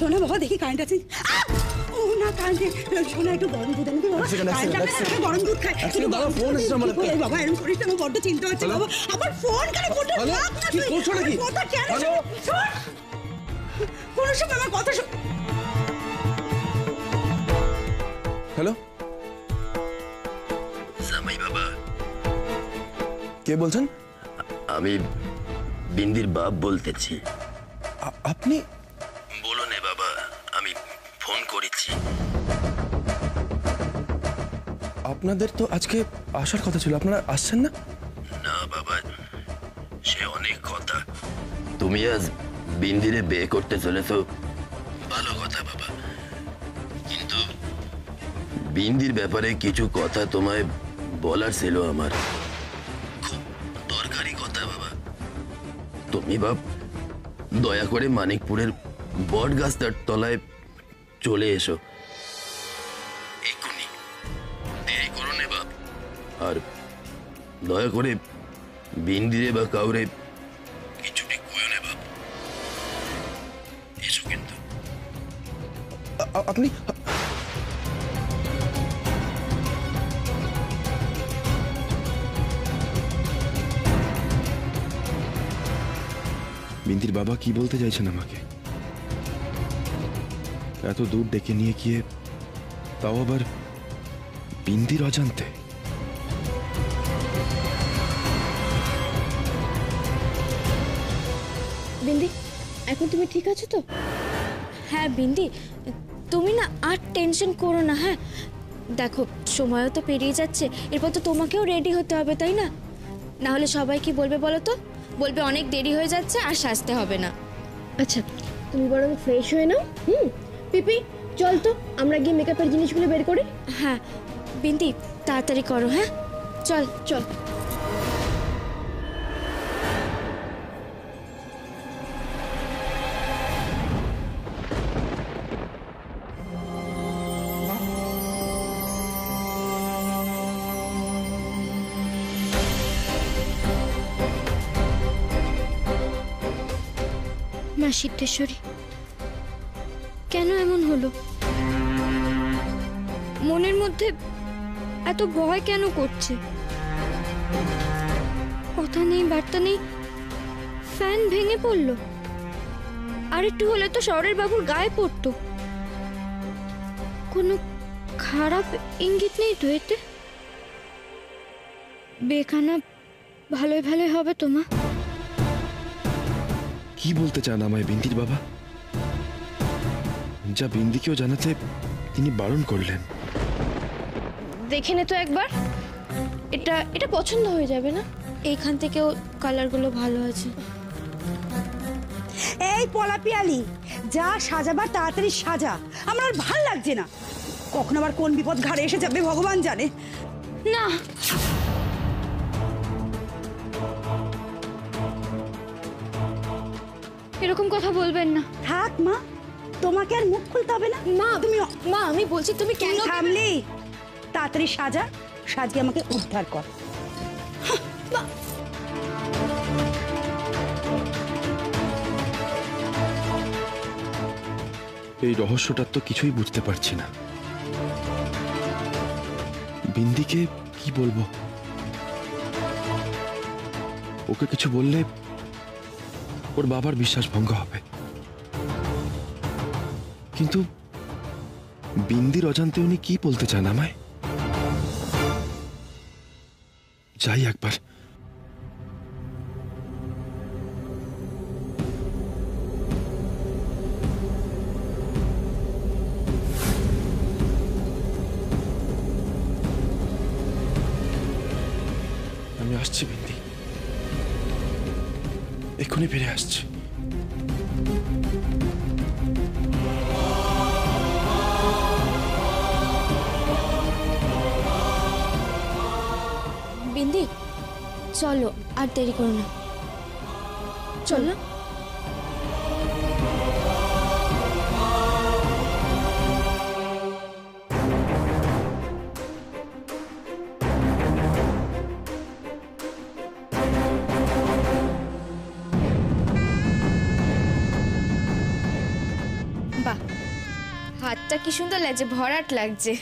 শোনা বাবা, দেখি কারেন্ট আছে। ও না, কারেন্ট শোনা, একটু গরম দুধ এনে দিই বাবা। গরম দুধ খাই। দাদা ফোন এসেছে আমার। বাবা এরকম করিস না, আমার বড্ড চিন্তা হচ্ছে বাবা। আমার ফোন কেন ফোনটা রাখ না তুই। করছো নাকি? কথা কেন শোন, কোন সময় আমার কথা শোন। হ্যালো, জামাই বাবা, কে বলছেন? আমি বিন্দির বাপ বলতেছি। আপনি? বলো নে বাবা, আমি ফোন করেছি। আপনাদের তো আজকে আসার কথা ছিল, আপনারা আসছেন না? না বাবা, সে অনেক কথা। তুমি আজ বিন্দিরে বিয়ে করতে চলেছো, ভালো কথা বাবা, কিন্তু বিন্দির ব্যাপারে কিছু কথা তোমায় বলার ছিল আমার, খুব দরকারি কথা বাবা। তুমি বাপ দয়া করে মানিকপুরের বট গাছটার তলায় চলে এসো এক্ষুনি, দেরি করো নে বাপ। আর দয়া করে বিন্দিরে বা কাউরে কিছুটি কইও নে বাপ, এসো কিন্তু। আপনি বিন্দির বাবা কি বলতে চাইছেন আমাকে? এত দূর ডেকে নিয়ে গিয়ে, তাও আবার বিন্দির অজান্তে। বিন্দি, এখন তুমি ঠিক আছো তো? হ্যাঁ বিন্দি, তুমি না আর টেনশন করো না। হ্যাঁ দেখো, সময়ও তো পেরিয়ে যাচ্ছে, এরপর তো তোমাকেও রেডি হতে হবে, তাই না? না হলে সবাই কি বলবে বলো তো? বলবে অনেক দেরি হয়ে যাচ্ছে আর সাজতে হবে না। আচ্ছা তুমি বরং ফ্রেশ হয়ে নাও। পিপি চল তো, আমরা গিয়ে মেকআপের জিনিসগুলো বের করি। হ্যাঁ বিন্দি, তাড়াতাড়ি করো। হ্যাঁ চল চল। মা সিদ্ধেশ্বরী, কেন এমন হলো? মনের মধ্যে এত ভয় কেন করছে? কথা নেই, বার্তা নেই, ফ্যান ভেঙে পড়লো। আর একটু হলে তো শহরের বাবুর গায়ে পড়তো। কোনো খারাপ ইঙ্গিত নেই তো এতে? বেখানা ভালোই ভালোই হবে তো মা? কি বলতে চান আমায় বিন্দির বাবা? যা বিন্দিকেও জানাতে তিনি বারণ করলেন। দেখে নে তো একবার, এটা এটা পছন্দ হয়ে যাবে না? এইখান থেকেও কালারগুলো ভালো আছে। এই পলা পিয়ালি, যা সাজাবার তাড়াতাড়ি সাজা, আমার আর ভাল লাগছে না। কখন আবার কোন বিপদ ঘাড়ে এসে যাবে ভগবান জানে। না এরকম কথা বলবেন না। থাক মা, তোমাকে আর মুখ খুলতে হবে না। মা তুমি, মা আমি বলছি তুমি কেন থামলি? তাড়াতাড়ি সাজা, সাজিয়ে আমাকে উদ্ধার কর। এই রহস্যটার তো কিছুই বুঝতে পারছি না। বিন্দিকে কি বলবো? ওকে কিছু বললে ওর বাবার বিশ্বাস ভঙ্গ হবে, কিন্তু বিন্দির অজান্তে উনি কি বলতে চান আমায়? যাই একবার। আমি আসছি বিন্দি, এক্ষুনি ফিরে আসছি। বিন্দি চলো, আর দেরি করো না, চলো। বাহ, হাতটা কি সুন্দর লাগছে, ভরাট লাগছে।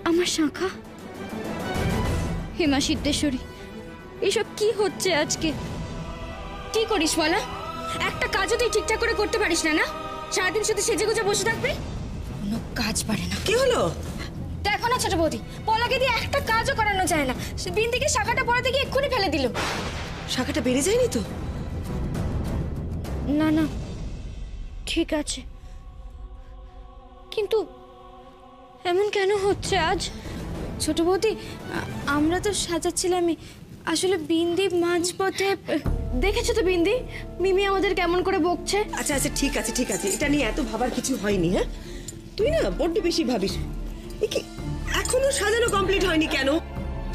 আমার শাঁখা, হেমা সিদ্ধেশ্বরী, এসব কি হচ্ছে আজকে? কি করিস বলা? একটা কাজও তুই ঠিকঠাক করে করতে পারিস না? না, সারাদিন শুধু সেজে গুজে বসে থাকবি, কোনো কাজ পারে না। কি হলো? দেখো না ছোট বৌদি, পলাকে দিয়ে একটা কাজও করানো যায় না। সে বিন্দিকে শাখাটা পরাতে গিয়ে এক্ষুনি ফেলে দিল। শাখাটা বেড়ে যায়নি তো? না না, ঠিক আছে, কিন্তু এমন কেন হচ্ছে আজ? ছোট বৌদি, আমরা তো সাজাচ্ছিলামই, আসলে বিন্দি মাঝপথে। দেখেছো তো বিন্দি, মিমি আমাদের কেমন করে বকছে। আচ্ছা আচ্ছা, ঠিক আছে ঠিক আছে, এটা নিয়ে এত ভাবার কিছু হয়নি। হ্যাঁ, তুই না বড্ড বেশি ভাবিস। এ কি এখনো সাজানো কমপ্লিট হয়নি কেন?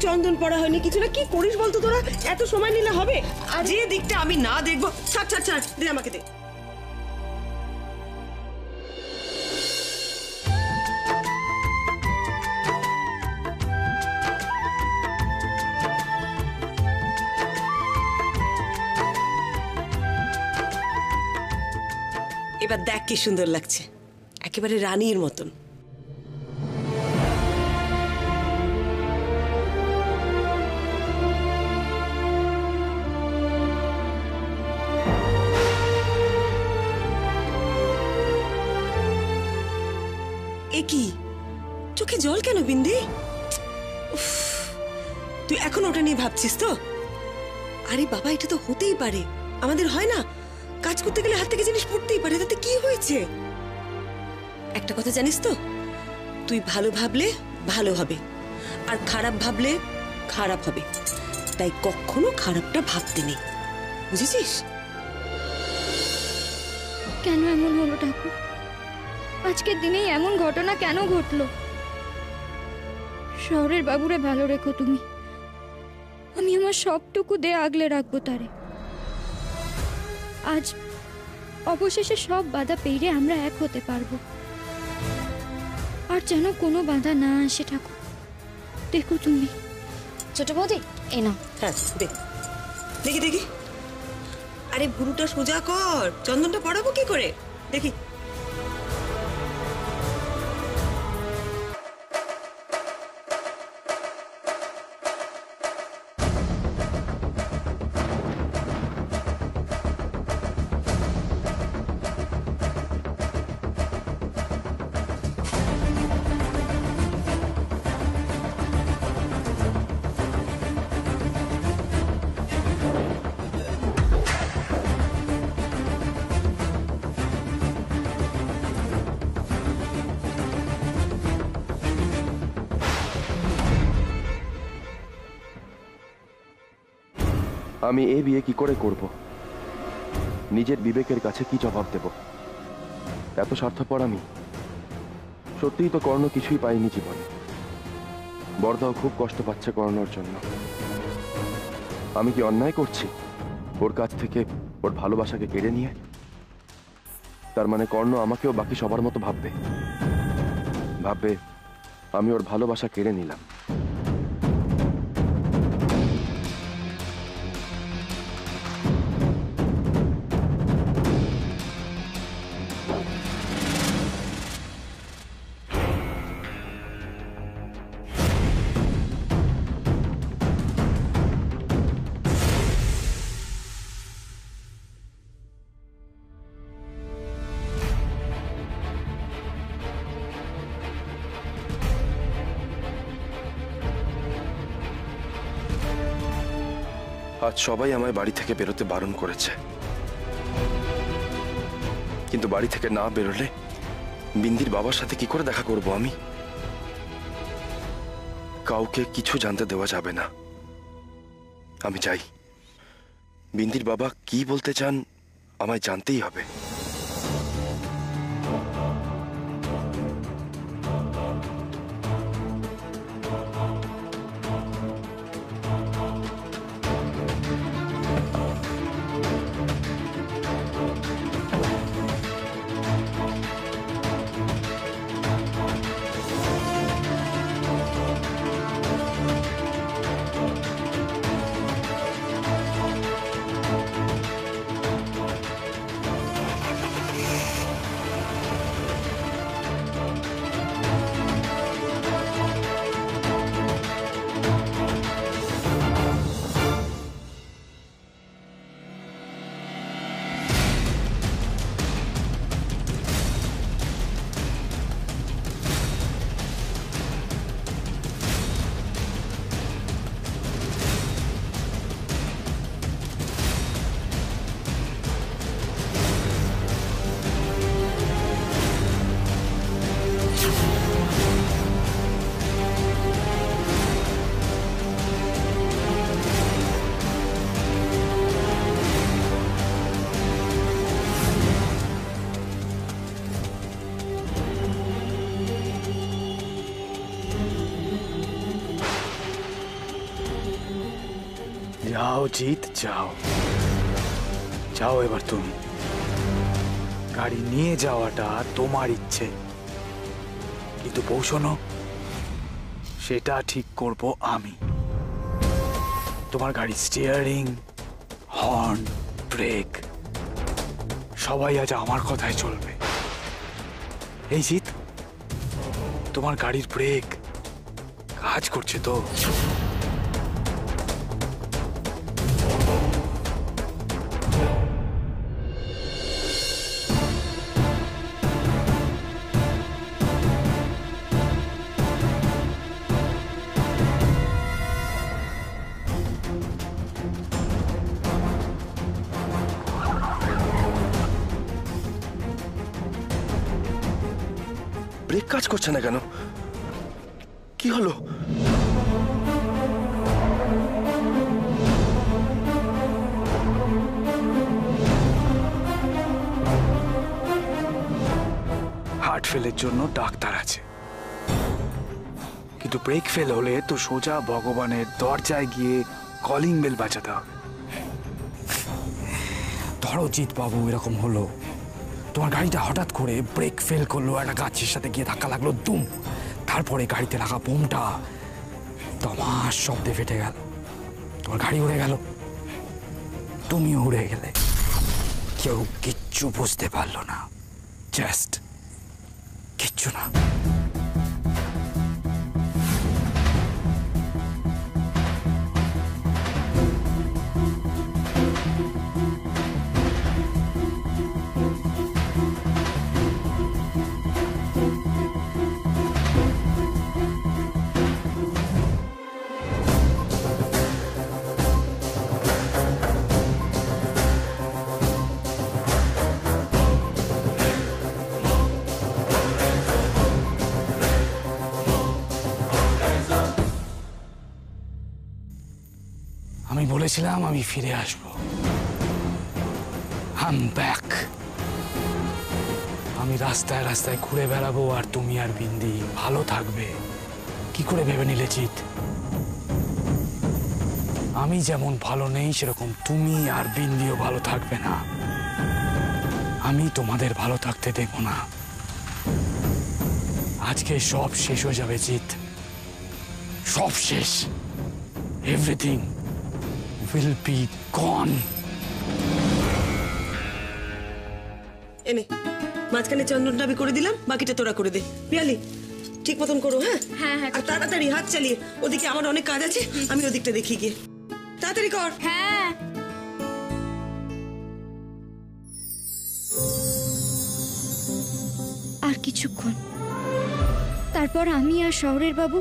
চন্দন পড়া হয়নি, কিছু না। কি করিস বলতো তোরা? এত সময় নিলে হবে? আর যে দিকটা আমি না দেখবো, ছাড় ছাড় ছাড়, দে আমাকে দে। এবার দেখ কি সুন্দর লাগছে, একেবারে রানীর মতন। এ কি, চোখে জল কেন বিন্দি? উফ, তুই এখন ওটা নিয়ে ভাবছিস তো? আরে বাবা, এটা তো হতেই পারে, আমাদের হয় না, কাজ করতে গেলে হাত থেকে জিনিস পড়তেই পারে, তাতে কি হয়েছে? একটা কথা জানিস তো, তুই ভালো ভাবলে ভালো হবে, আর খারাপ ভাবলে খারাপ হবে, তাই কখনো খারাপটা ভাবতে নেই, বুঝেছিস? কেন এমন হলো ঠাকুর? আজকের দিনেই এমন ঘটনা কেন ঘটলো? শহরের বাবুরে ভালো রেখো তুমি, আমি আমার সবটুকু দিয়ে আগলে রাখবো তারে। আজ অবশেষে সব বাধা পেরিয়ে আমরা এক হতে পারবো, আর যেন কোনো বাধা না আসে ঠাকুর, দেখো তুমি। ছোট বৌদি, এ নাও। হ্যাঁ, দেখি দেখি। আরে ভুরুটা সোজা কর, চন্দনটা পড়াবো কি করে দেখি। আমি এই বিয়ে কি করে করব? নিজের বিবেকের কাছে কি জবাব দেব? এত স্বার্থপর আমি? সত্যিই তো কর্ণ কিছুই পাইনি জীবনে। বড়দাও খুব কষ্ট পাচ্ছে কর্ণর জন্য। আমি কি অন্যায় করছি ওর কাছ থেকে ওর ভালোবাসাকে কেড়ে নিয়ে? তার মানে কর্ণ আমাকেও বাকি সবার মতো ভাববে, আমি ওর ভালোবাসা কেড়ে নিলাম। আজ সবাই আমায় বাড়ি থেকে বেরোতে বারণ করেছে, কিন্তু বাড়ি থেকে না বেরোলে বিন্দির বাবার সাথে কি করে দেখা করব আমি? কাউকে কিছু জানতে দেওয়া যাবে না। আমি চাই বিন্দির বাবা কি বলতে চান আমায় জানতেই হবে। যাও জিৎ, যাও যাও এবার তুমি। গাড়ি নিয়ে যাওয়াটা তোমার ইচ্ছে, কিন্তু পৌঁছানো সেটা ঠিক করব আমি। তোমার গাড়ির স্টিয়ারিং, হর্ন, ব্রেক সবাই আজ আমার কথায় চলবে। এই জিৎ, তোমার গাড়ির ব্রেক কাজ করছে তো? ব্রেক কাজ করছে না কেন? কি হলো? হার্ট ফেলের জন্য ডাক্তার আছে, কিন্তু ব্রেক ফেল হলে তো সোজা ভগবানের দরজায় গিয়ে কলিং বেল বাজাতে হবে। ধরো জিৎ বাবু, এরকম হলো, তোমার গাড়িটা হঠাৎ করে ব্রেক ফেল করলো, একটা গাছের সাথে গিয়ে ধাক্কা লাগলো, দুম, তারপরে গাড়িতে লাগা বোমটা তমাস শব্দে ফেটে গেল, তোমার গাড়ি উড়ে গেল, তুমিও উড়ে গেলে, কেউ কিচ্ছু বুঝতে পারলো না, জাস্ট কিচ্ছু না। আমি বলেছিলাম আমি ফিরে আসব, আই এম ব্যাক। আমি রাস্তায় রাস্তায় ঘুরে বেড়াবো, আর তুমি আর বিন্দি ভালো থাকবে। কি করে ভেবে নিলে জিৎ? আমি যেমন ভালো নেই, সেরকম তুমি আর বিন্দিও ভালো থাকবে না। আমি তোমাদের ভালো থাকতে দেব না। আজকে সব শেষ হয়ে যাবে জিৎ, সব শেষ। Everything will be gone. এনে মাঝখানে চন্দনটা আমি করে দিলাম, বাকিটা তোরা করে দে। পিয়ালি ঠিক মতন করো। হ্যাঁ হ্যাঁ, হ্যাঁ, আর তাড়াতাড়ি হাত চালিয়ে, ওদিকে আমার অনেক কাজ আছে, আমি ওদিকটা দেখি গিয়ে। তাড়াতাড়ি কর। হ্যাঁ। আর কিছুক্ষণ, তারপর আমি আর শহরের বাবু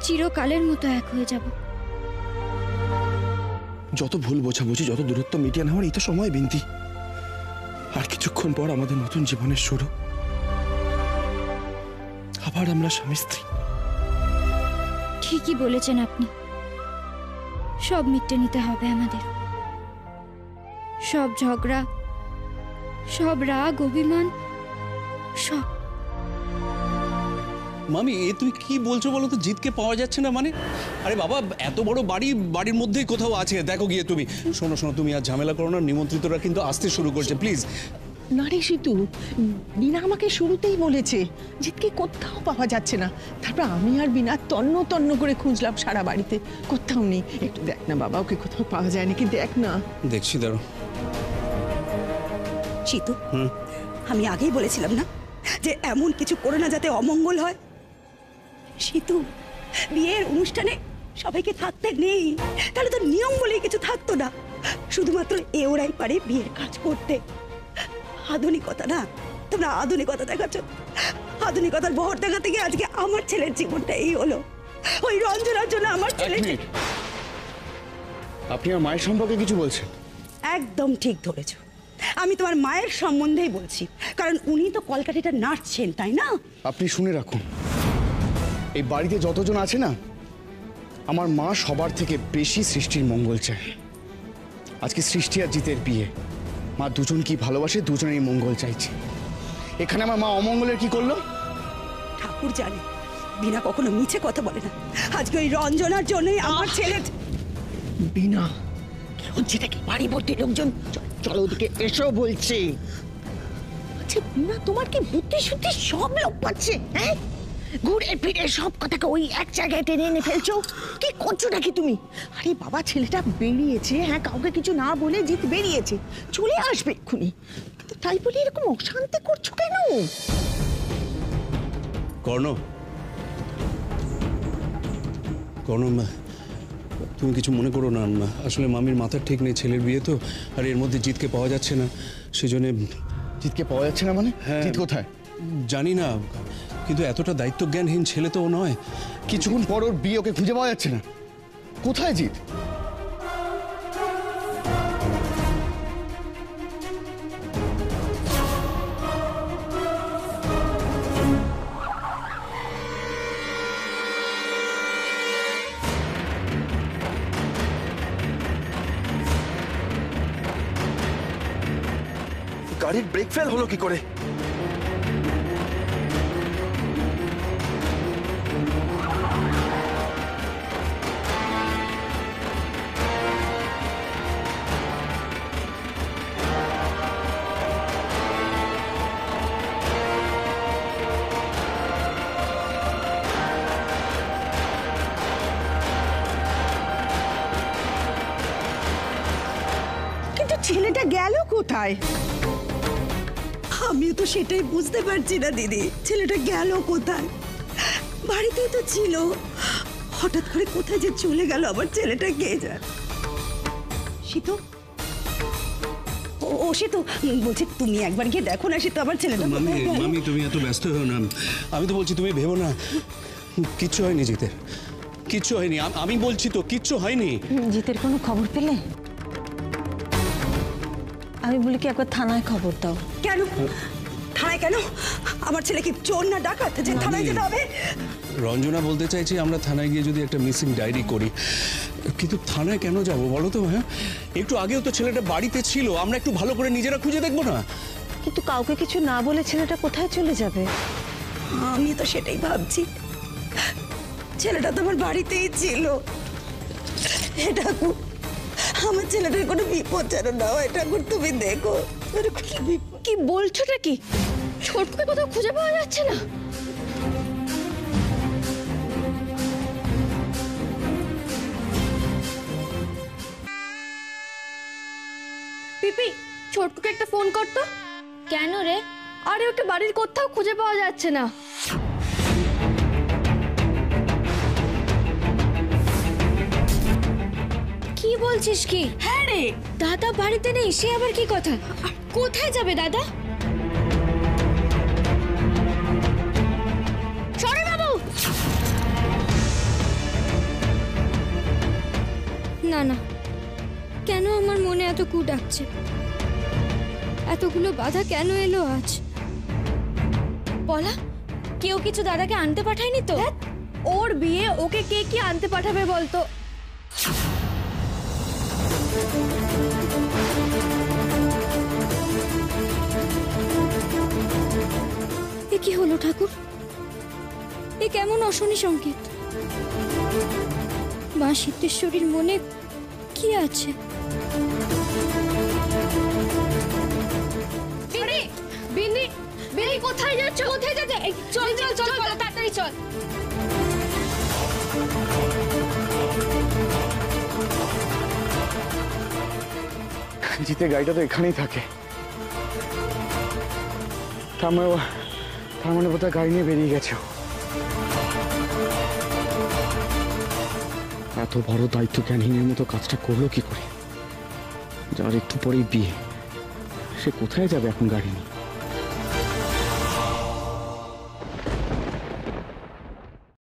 চিরকালের মতো এক হয়ে যাব। যত ভুল বোঝাবুঝি, যত দূরত্ব মিটিয়ে নেওয়ার এই তো সময় বিনতি। আর কিছুক্ষণ পর আমাদের নতুন জীবনের শুরু। আবার আমরা স্বামী স্ত্রী। ঠিকই বলেছেন আপনি, সব মিটে নিতে হবে আমাদের। সব ঝগড়া, সব রাগ অভিমান, সব। মামি, এ তুই কি বলছো বলো তো? জিতকে পাওয়া যাচ্ছে না মানে? আরে বাবা, এত বড় বাড়ি, বাড়ির মধ্যেই কোথাও আছে, দেখো গিয়ে তুমি। শোনো শোনো, তুমি আর ঝামেলা করো না, নিমন্ত্রিতরা কিন্তু আসতে শুরু করছে, প্লিজ। না রে সিতু, বিনা আমাকে শুরুতেই বলেছে জিতকে কোথাও পাওয়া যাচ্ছে না। তারপর আমি আর বিনা তন্ন তন্ন করে খুঁজলাম সারা বাড়িতে, কোথাও নেই। একটু দেখ না বাবা, ওকে কোথাও পাওয়া যায় নাকি দেখ না। দেখছি, দাঁড়ো। চিতু, আমি আগেই বলেছিলাম না যে এমন কিছু করো না যাতে অমঙ্গল হয়। সিতু, বিয়ের অনুষ্ঠানে সবাইকে থাকতে নেই, তাহলে তো নিয়ম বলে কিছু থাকতো না। শুধুমাত্র এ ওরাই পারে বিয়ের কাজ করতে। আধুনিকতা না, তোমরা আধুনিকতা দেখাচ্ছ। আধুনিকতার বহর দেখাতে গিয়ে আজকে আমার ছেলের জীবনটা এই হলো। ওই রঞ্জনার জন্য আমার ছেলে। আপনি আর মায়ের সম্পর্কে কিছু বলছেন? একদম ঠিক ধরেছ, আমি তোমার মায়ের সম্বন্ধেই বলছি, কারণ উনি তো কলকাঠিটা নাড়ছেন, তাই না? আপনি শুনে রাখুন, এই বাড়িতে যতজন আছে না, আমার মা সবার থেকে বেশি সৃষ্টির মঙ্গল চায়। আজকে সৃষ্টি আর জিতের বিয়ে, মা দুজন কি ভালোবাসে, দুজনেরই মঙ্গল চাইছে। এখানে আমার মা অমঙ্গলের কি করলো? ঠাকুর জানে, বিনা কখনো মিছে কথা বলে না। আজকে ওই রঞ্জনার জন্যই আমার ছেলে। বিনা হচ্ছেটা কি? বাড়ি ভর্তি লোকজন, চলো ওদিকে এসো বলছে। আচ্ছা বিনা, তোমার কি বুদ্ধি শুদ্ধি সব লোক পাচ্ছে? হ্যাঁ, ঘুরে ফিরে সব কথাকে ওই এক জায়গায় টেনে এনে ফেলছো। কি করছো নাকি তুমি? আরে বাবা, ছেলেটা বেরিয়েছে, হ্যাঁ, কাউকে কিছু না বলে জিত বেরিয়েছে, চলে আসবে এক্ষুনি। কিন্তু তাই বলে এরকম অশান্তি করছো কেন? কর্ণ, তুমি কিছু মনে করো না। আসলে মামির মাথার ঠিক নেই, ছেলের বিয়ে তো, আর এর মধ্যে জিতকে পাওয়া যাচ্ছে না, সেজন্য। জিতকে পাওয়া যাচ্ছে না মানে? হ্যাঁ, জিত কোথায়? জানি না, কিন্তু এতটা দায়িত্বজ্ঞানহীন ছেলে তো ও নয়। কিছুক্ষণ পর ওর বিয়ে, ওকে খুঁজে পাওয়া যাচ্ছে না। কোথায় জিত? গাড়ির ব্রেক ফেল হলো কি করে? কিন্তু ছেলেটা গেল কোথায়? আমিও তো সেটাই বুঝতে পারছি না দিদি, ছেলেটা গেল কোথায়? বাড়িতেই তো ছিল, হঠাৎ করে কোথায় যে চলে গেল আমার ছেলেটা, কে জানে। সীতু, ও সীতু, বলছি তুমি একবার গিয়ে দেখো না সীতু, আমার ছেলেটা মামি, কোথায় গেল? মামি তুমি এত ব্যস্ত হও না, আমি তো বলছি তুমি ভেবো না, কিচ্ছু হয়নি জিতের, কিচ্ছু হয়নি। আমি বলছি তো কিচ্ছু হয়নি। জিতের কোনো খবর পেলে? আমি বলি কি একবার থানায় খবর দাও। কেন থানায় কেন? আমার ছেলে কি চোর না ডাকাত যে থানায় যেতে হবে? রঞ্জনা বলতে চাইছি আমরা থানায় গিয়ে যদি একটা মিসিং ডায়েরি করি, কিন্তু থানায় কেন যাব বলো তো? হ্যাঁ, একটু আগেও তো ছেলেটা বাড়িতে ছিল, আমরা একটু ভালো করে নিজেরা খুঁজে দেখবো না? কিন্তু কাউকে কিছু না বলে ছেলেটা কোথায় চলে যাবে? আমি তো সেটাই ভাবছি, ছেলেটা তো আমার বাড়িতেই ছিল। এটা আমার ছেলেটার কোনো বিপদ যেন না হয়, ঠাকুর তুমি দেখো। কি বলছোটা কি? ছোটকে কোথাও খুঁজে পাওয়া যাচ্ছে না? পিপি, ছোটকুকে একটা ফোন করতো। কেন রে? আরে ওকে বাড়ির কোথাও খুঁজে পাওয়া যাচ্ছে না। কি বলছিস কি? হ্যাঁ রে, দাদা বাড়িতে নেই, সে আবার কি কথা? কোথায় যাবে দাদা? সরে বাবু! না না, কেন আমার মনে এত কু ডাকছে? এতগুলো বাধা কেন এলো আজ? বলা, কেউ কিছু দাদাকে আনতে পাঠায়নি তো? ওর বিয়ে, ওকে কে কি আনতে পাঠাবে বলতো? এ কি হলো ঠাকুর? এ কেমন অশনি সংকেত? মা সিদ্ধেশ্বরীর মনে কি আছে? বিন্দি, বিন্দি কোথায় যাচ্ছ? কোথায় যাচ্ছে? চল চল চল, তাড়াতাড়ি চল। জিতের গাড়িটা তো এখানেই থাকে, তার মানে বোধহয় গাড়ি নিয়ে বেরিয়ে গেছে। এত বড় দায়িত্ব জ্ঞানহীনের মতো কাজটা করলো কি করে? যার একটু পরেই বিয়ে, সে কোথায় যাবে এখন গাড়ি নিয়ে?